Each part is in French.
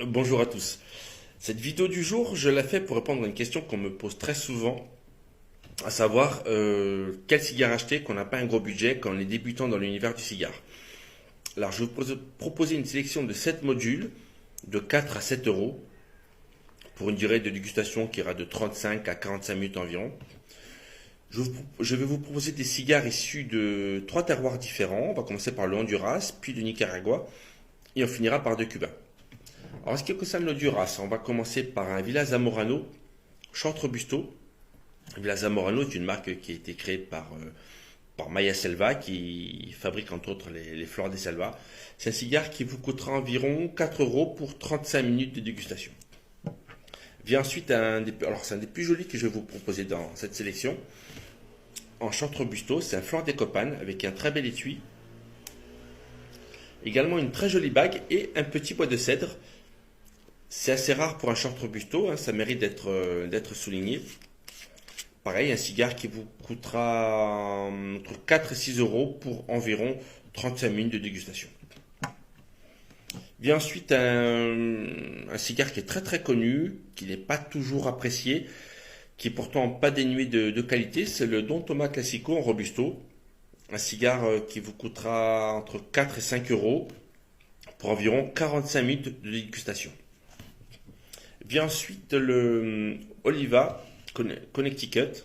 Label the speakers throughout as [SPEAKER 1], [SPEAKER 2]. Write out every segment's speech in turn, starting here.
[SPEAKER 1] Bonjour à tous. Cette vidéo du jour, je la fais pour répondre à une question qu'on me pose très souvent, à savoir quel cigare acheter quand on n'a pas un gros budget, quand on est débutant dans l'univers du cigare. Alors je vais vous proposer une sélection de 7 modules de 4 à 7 euros pour une durée de dégustation qui ira de 35 à 45 minutes environ. Je vais vous proposer des cigares issus de 3 terroirs différents. On va commencer par le Honduras, puis le Nicaragua et on finira par 2 Cubains. Alors, en ce qui concerne l'Honduras, on va commencer par un Villa Zamorano Chante Robusto. Villa Zamorano est une marque qui a été créée par Maya Selva, qui fabrique entre autres les Flores de Selva. C'est un cigare qui vous coûtera environ 4 euros pour 35 minutes de dégustation. Vient ensuite alors c'est un des plus jolis que je vais vous proposer dans cette sélection. En Chante Robusto, c'est un Flor de Copan avec un très bel étui. Également une très jolie bague et un petit bois de cèdre. C'est assez rare pour un short robusto, ça mérite d'être souligné. Pareil, un cigare qui vous coûtera entre 4 et 6 euros pour environ 35 minutes de dégustation. Vient ensuite un cigare qui est très très connu, qui n'est pas toujours apprécié, qui est pourtant pas dénué de qualité, c'est le Don Tomás Classico en robusto. Un cigare qui vous coûtera entre 4 et 5 euros pour environ 45 minutes de dégustation. Vient ensuite le Oliva Connecticut,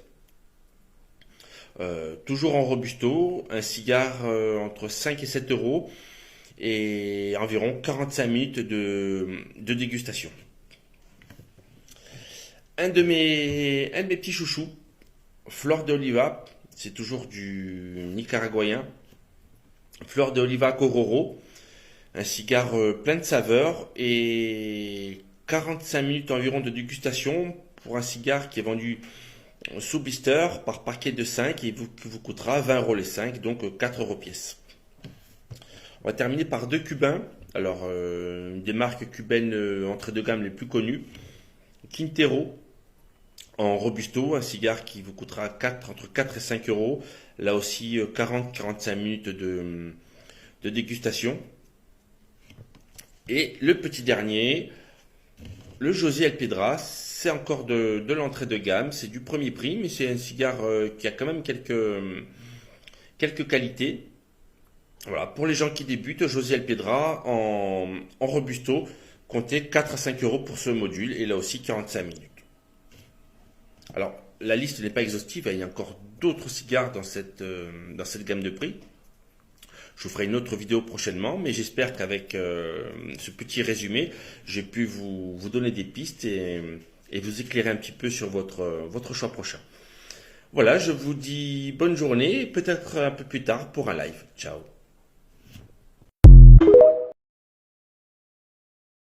[SPEAKER 1] toujours en robusto, un cigare entre 5 et 7 euros et environ 45 minutes de dégustation. Un de mes petits chouchous, Flor de Oliva, c'est toujours du nicaraguayen, Flor de Oliva Cororo, un cigare plein de saveurs et 45 minutes environ de dégustation pour un cigare qui est vendu sous blister par paquet de 5 et qui vous coûtera 20 euros les 5, donc 4 euros pièce. On va terminer par 2 Cubains. Alors, une des marques cubaines entrée de gamme les plus connues. Quintero en robusto, un cigare qui vous coûtera entre 4 et 5 euros. Là aussi, 40-45 minutes de dégustation. Et le petit dernier, le José El Piedra, c'est encore de l'entrée de gamme, c'est du premier prix, mais c'est un cigare qui a quand même quelques qualités. Voilà, pour les gens qui débutent, José El Piedra en robusto, comptez 4 à 5 euros pour ce module, et là aussi 45 minutes. Alors, la liste n'est pas exhaustive, il y a encore d'autres cigares dans cette gamme de prix. Je vous ferai une autre vidéo prochainement, mais j'espère qu'avec ce petit résumé, j'ai pu vous donner des pistes et vous éclairer un petit peu sur votre choix prochain. Voilà, je vous dis bonne journée et peut-être un peu plus tard pour un live. Ciao.